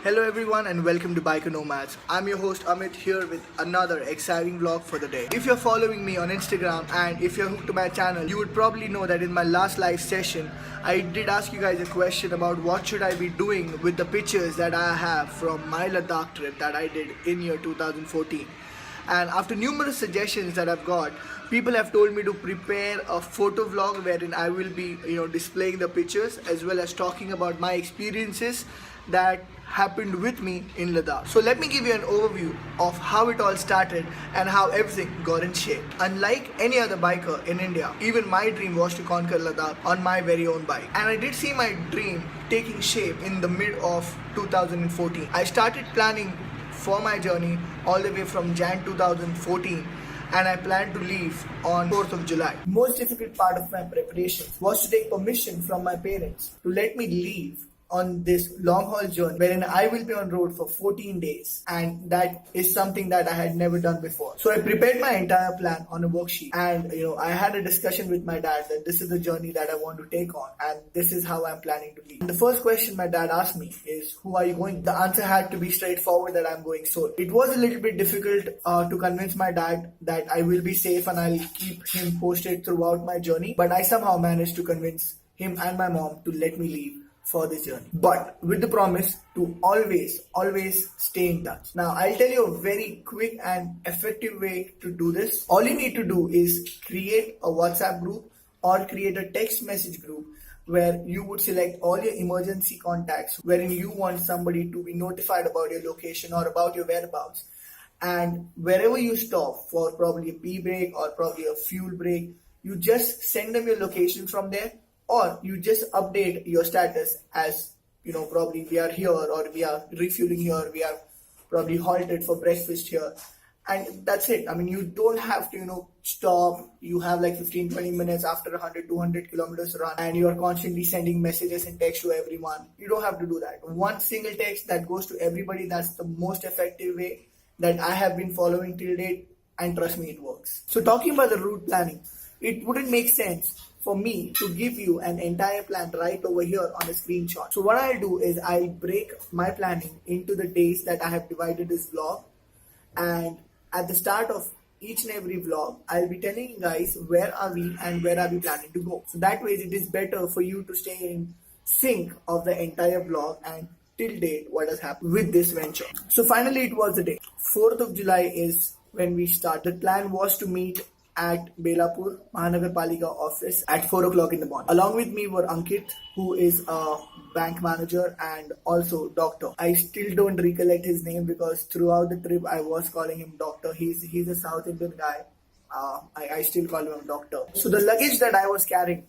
Hello everyone and welcome to Biker Nomads. I'm your host Amit here with another exciting vlog for the day. If you're following me on Instagram and if you're hooked to my channel, you would probably know that in my last live session, I did ask you guys a question about what should I be doing with the pictures that I have from my Ladakh trip that I did in year 2014. And after numerous suggestions that I've got, people have told me to prepare a photo vlog wherein I will be displaying the pictures as well as talking about my experiences that happened with me in Ladakh. So let me give you an overview of how it all started and how everything got in shape. Unlike any other biker in India, even my dream was to conquer Ladakh on my very own bike. And I did see my dream taking shape in the mid of 2014. I started planning for my journey all the way from Jan 2014 and I planned to leave on 4th of July. Most difficult part of my preparation was to take permission from my parents to let me leave on this long haul journey wherein I will be on road for 14 days, and that is something that I had never done before. So I prepared my entire plan on a worksheet and I had a discussion with my dad that this is the journey that I want to take on and this is how I'm planning to leave. And the first question my dad asked me is, who are you going? The answer had to be straightforward, that I'm going solo. It was a little bit difficult to convince my dad that I will be safe and I'll keep him posted throughout my journey, but I somehow managed to convince him and my mom to let me leave for this journey, but with the promise to always stay in touch. Now I'll tell you a very quick and effective way to do this. All you need to do is create a WhatsApp group or create a text message group where you would select all your emergency contacts wherein you want somebody to be notified about your location or about your whereabouts, and wherever you stop for probably a pee break or probably a fuel break, you just send them your location from there, or you just update your status as probably we are here or we are refueling here, we are probably halted for breakfast here, and that's it. I mean, you don't have to stop. You have like 15-20 minutes after 100-200 kilometers run and you are constantly sending messages and text to everyone. You don't have to do that. One single text that goes to everybody, that's the most effective way that I have been following till date, and trust me, it works. So talking about the route planning, it wouldn't make sense for me to give you an entire plan right over here on a screenshot. So what I'll do is I'll break my planning into the days that I have divided this vlog, and at the start of each and every vlog, I'll be telling you guys where are we and where are we planning to go. So that way it is better for you to stay in sync of the entire vlog and till date what has happened with this venture. So finally it was the day. 4th of July is when we start. The plan was to meet at Belapur Mahanagarpalika office at 4 o'clock in the morning. Along with me were Ankit, who is a bank manager and also doctor. I still don't recollect his name because throughout the trip I was calling him doctor. He's a South Indian guy. I still call him doctor. So the luggage that I was carrying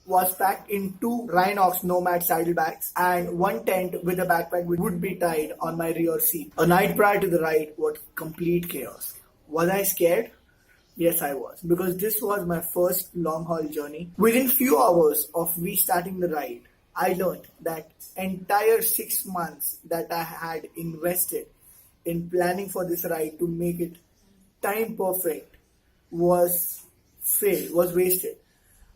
was packed in 2 Rhinox Nomad saddlebags and 1 tent with a backpack which would be tied on my rear seat. A night prior to the ride was complete chaos. Was I scared? Yes, I was, because this was my first long haul journey. Within few hours of restarting the ride, I learned that entire 6 months that I had invested in planning for this ride to make it time perfect was wasted.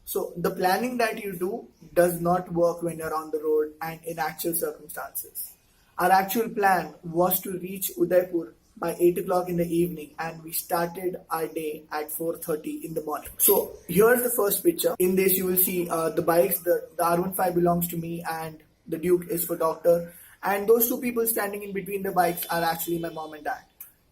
So the planning that you do does not work when you're on the road and in actual circumstances. Our actual plan was to reach Udaipur by 8 o'clock in the evening, and we started our day at 4:30 in the morning. So here's the first picture. In this you will see the bikes. The R15 belongs to me and the Duke is for doctor, and those 2 people standing in between the bikes are actually my mom and dad.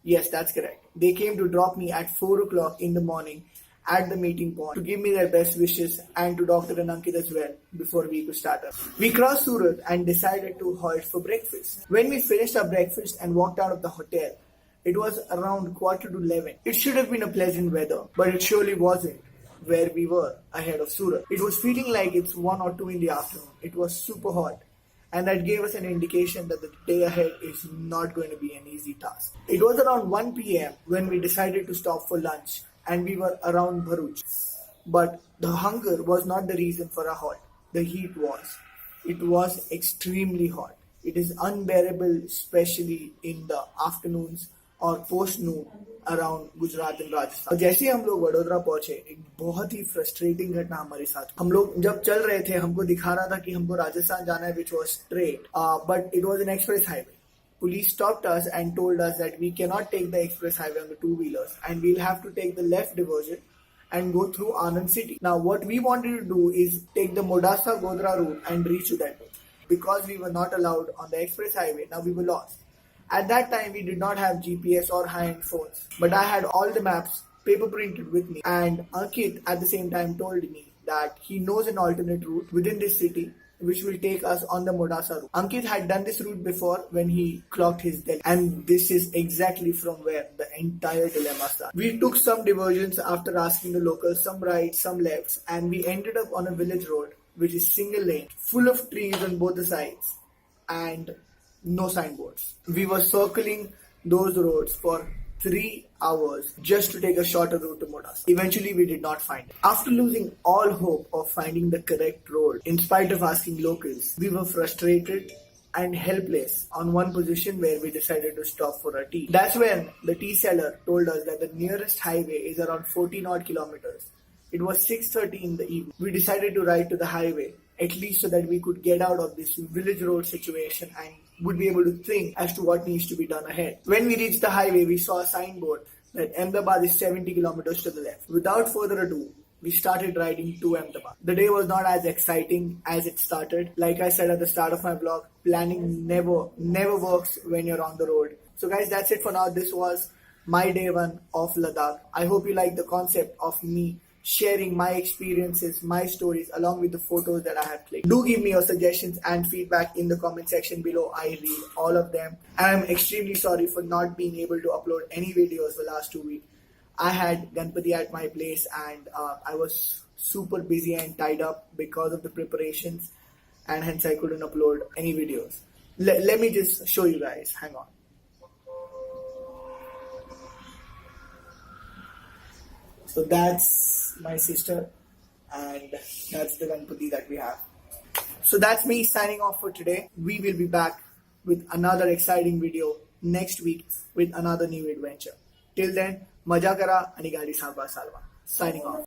Yes, that's correct. They came to drop me at 4 o'clock in the morning at the meeting point to give me their best wishes, and to Dr. and Ankit as well before we could start. We crossed Surat and decided to halt for breakfast. When we finished our breakfast and walked out of the hotel, it was around 11:15. It should have been a pleasant weather, but it surely wasn't where we were ahead of Surat. It was feeling like it's 1 or 2 in the afternoon. It was super hot, and that gave us an indication that the day ahead is not going to be an easy task. It was around 1 p.m. when we decided to stop for lunch, and we were around Bharuch. But the hunger was not the reason for a halt. The heat was. It was extremely hot. It is unbearable, especially in the afternoons और post Noon around Gujarat and Rajasthan. जैसे हम लोग वडोदरा पहुंचे, एक बहुत ही frustrating घटना हमारे साथ। हम लोग जब चल रहे थे, हमको दिखा रहा था कि हमको राजस्थान जाना है, which was straight, but it was an express highway. police stopped us and told us that we cannot take the express highway on the two-wheelers and we'll have to take the left diversion and go through Anand city. Now what we wanted to do is take the Modasa Godhra route and reach to that route. Because we were not allowed on the express highway, now we were lost. At that time we did not have GPS or high-end phones, but I had all the maps paper printed with me, and Ankit at the same time told me that he knows an alternate route within this city which will take us on the Modasa route. Ankit had done this route before when he clocked his Delhi, and this is exactly from where the entire dilemma started. We took some diversions after asking the locals, some rights, some lefts, and we ended up on a village road which is single lane, full of trees on both the sides and no signboards. We were circling those roads for 3 hours just to take a shorter route to Modas. Eventually we did not find it. After losing all hope of finding the correct road, in spite of asking locals, we were frustrated and helpless on one position where we decided to stop for a tea. That's when the tea seller told us that the nearest highway is around 14 odd kilometers. It was 6:30 in the evening. We decided to ride to the highway, at least so that we could get out of this village road situation and would be able to think as to what needs to be done ahead. When we reached the highway, we saw a signboard that Ahmadabad is 70 kilometers to the left. Without further ado, we started riding to Ahmadabad. The day was not as exciting as it started. Like I said at the start of my vlog, planning never works when you're on the road. So guys, that's it for now. This was my day one of Ladakh. I hope you like the concept of me sharing my experiences, my stories, along with the photos that I have clicked. Do give me your suggestions and feedback in the comment section below. I read all of them. And I'm extremely sorry for not being able to upload any videos for the last 2 weeks. I had Ganpati at my place and I was super busy and tied up because of the preparations, and hence I couldn't upload any videos. Let me just show you guys. Hang on. So that's my sister and that's the Ganpati that we have. So that's me signing off for today. We will be back with another exciting video next week with another new adventure. Till then, maja kara ani gaadi saaba salwa. Signing off.